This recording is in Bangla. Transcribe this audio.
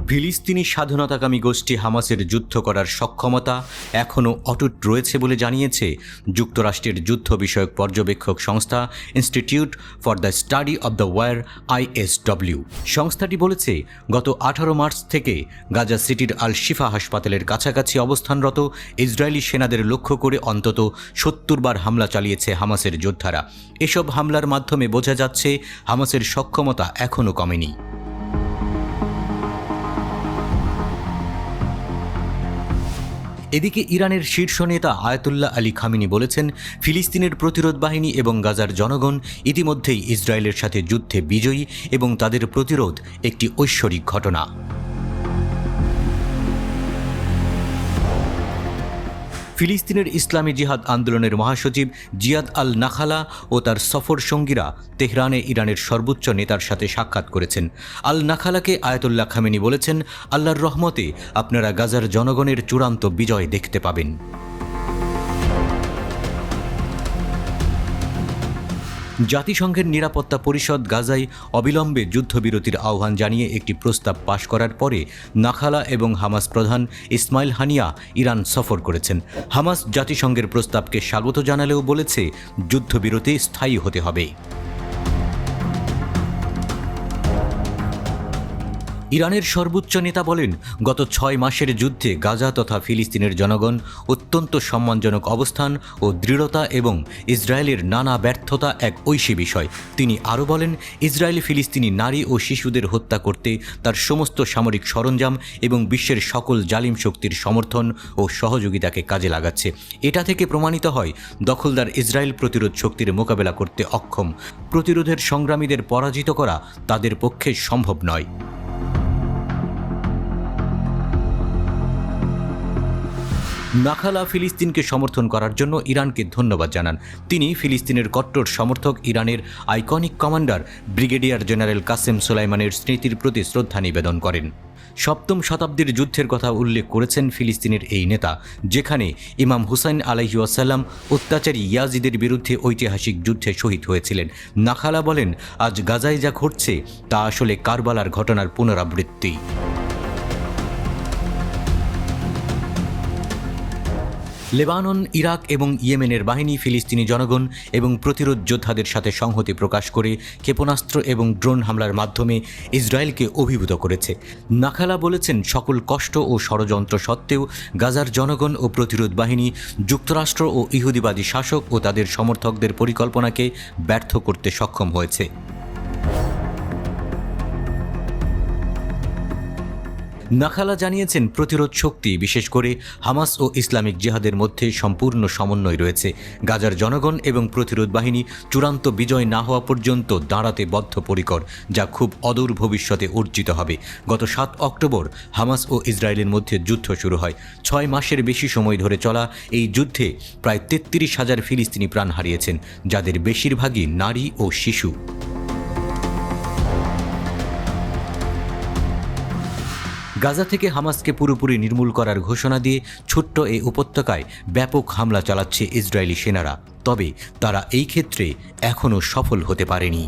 ফিলিস্তিনি স্বাধীনতাকামী গোষ্ঠী হামাসের যুদ্ধ করার সক্ষমতা এখনও অটুট রয়েছে বলে জানিয়েছে যুক্তরাষ্ট্রের যুদ্ধ বিষয়ক পর্যবেক্ষক সংস্থা institute for the study of the war ISW। সংস্থাটি বলেছে, গত 18 মার্চ থেকে গাজা সিটির আল শিফা হাসপাতালের কাছাকাছি অবস্থানরত ইসরায়েলি সেনাদের লক্ষ্য করে অন্তত 70 বার হামলা চালিয়েছে হামাসের যোদ্ধারা। এসব হামলার মাধ্যমে বোঝা যাচ্ছে হামাসের সক্ষমতা এখনও কমেনি। এদিকে ইরানের শীর্ষ নেতা আয়াতুল্লাহ আলী খামেনি বলেছেন, ফিলিস্তিনের প্রতিরোধ বাহিনী এবং গাজার জনগণ ইতিমধ্যেই ইসরায়েলের সাথে যুদ্ধে বিজয়ী এবং তাদের প্রতিরোধ একটি ঐশ্বরিক ঘটনা। ফিলিস্তিনের ইসলামী জিহাদ আন্দোলনের মহাসচিব জিয়াদ আল নাখালা ও তার সফর সঙ্গীরা তেহরানে ইরানের সর্বোচ্চ নেতার সাথে সাক্ষাৎ করেছেন। আল নাখালাকে আয়াতুল্লাহ খামেনি বলেছেন, আল্লাহর রহমতে আপনারা গাজার জনগণের চূড়ান্ত বিজয় দেখতে পাবেন। জাতিসংঘের নিরাপত্তা পরিষদ গাজায় অবিলম্বে যুদ্ধবিরতির আহ্বান জানিয়ে একটি প্রস্তাব পাশ করার পরে নাখালা এবং হামাস প্রধান ইসমাইল হানিয়া ইরান সফর করেছেন। হামাস জাতিসংঘের প্রস্তাবকে স্বাগত জানালেও বলেছে, যুদ্ধবিরতি স্থায়ী হতে হবে। ইরানের সর্বোচ্চ নেতা বলেন, গত 6 মাসের যুদ্ধে গাজা তথা ফিলিস্তিনের জনগণ অত্যন্ত সম্মানজনক অবস্থান ও দৃঢ়তা এবং ইসরায়েলের নানা ব্যর্থতা এক ঐশী বিষয়। তিনি আরও বলেন, ইসরায়েল ফিলিস্তিনি নারী ও শিশুদের হত্যা করতে তার সমস্ত সামরিক সরঞ্জাম এবং বিশ্বের সকল জালিম শক্তির সমর্থন ও সহযোগিতাকে কাজে লাগাচ্ছে। এটা থেকে প্রমাণিত হয় দখলদার ইসরায়েল প্রতিরোধ শক্তির মোকাবেলা করতে অক্ষম। প্রতিরোধের সংগ্রামীদের পরাজিত করা তাদের পক্ষে সম্ভব নয়। নাখালা ফিলিস্তিনকে সমর্থন করার জন্য ইরানকে ধন্যবাদ জানান। তিনি ফিলিস্তিনের কট্টর সমর্থক ইরানের iconic commander brigadier general Qasem সোলাইমানের স্মৃতির প্রতি শ্রদ্ধা নিবেদন করেন। 7ম শতাব্দীর যুদ্ধের কথা উল্লেখ করেছেন ফিলিস্তিনের এই নেতা, যেখানে ইমাম হুসাইন আলাইহিস সালাম অত্যাচারী ইয়াজিদের বিরুদ্ধে ঐতিহাসিক যুদ্ধে শহীদ হয়েছিলেন। নাখালা বলেন, আজ গাজায় যা ঘটছে তা আসলে কারবালার ঘটনার পুনরাবৃত্তি। লেবানন, ইরাক এবং ইয়েমেনের বাহিনী ফিলিস্তিনি জনগণ এবং প্রতিরোধ যোদ্ধাদের সাথে সংহতি প্রকাশ করে ক্ষেপণাস্ত্র এবং ড্রোন হামলার মাধ্যমে ইসরায়েলকে অভিভূত করেছে। নাখালা বলেছেন, সকল কষ্ট ও ষড়যন্ত্র সত্ত্বেও গাজার জনগণ ও প্রতিরোধ বাহিনী যুক্তরাষ্ট্র ও ইহুদিবাদী শাসক ও তাদের সমর্থকদের পরিকল্পনাকে ব্যর্থ করতে সক্ষম হয়েছে। নাখালা জানিয়েছেন, প্রতিরোধ শক্তি, বিশেষ করে হামাস ও ইসলামিক জিহাদের মধ্যে সম্পূর্ণ সমন্বয় রয়েছে। গাজার জনগণ এবং প্রতিরোধ বাহিনী চূড়ান্ত বিজয় না হওয়া পর্যন্ত দাঁড়াতে বদ্ধপরিকর, যা খুব অদূর ভবিষ্যতে অর্জিত হবে। গত 7 অক্টোবর হামাস ও ইসরায়েলের মধ্যে যুদ্ধ শুরু হয়। 6 মাসের বেশি সময় ধরে চলা এই যুদ্ধে প্রায় 33,000 ফিলিস্তিনি প্রাণ হারিয়েছেন, যাদের বেশিরভাগই নারী ও শিশু। গাজা থেকে হামাসকে পুরোপুরি নির্মূল করার ঘোষণা দিয়ে ছোট্ট এই উপত্যকায় ব্যাপক হামলা চালাচ্ছে ইসরায়েলি সেনারা, তবে তারা এই ক্ষেত্রে এখনও সফল হতে পারেনি।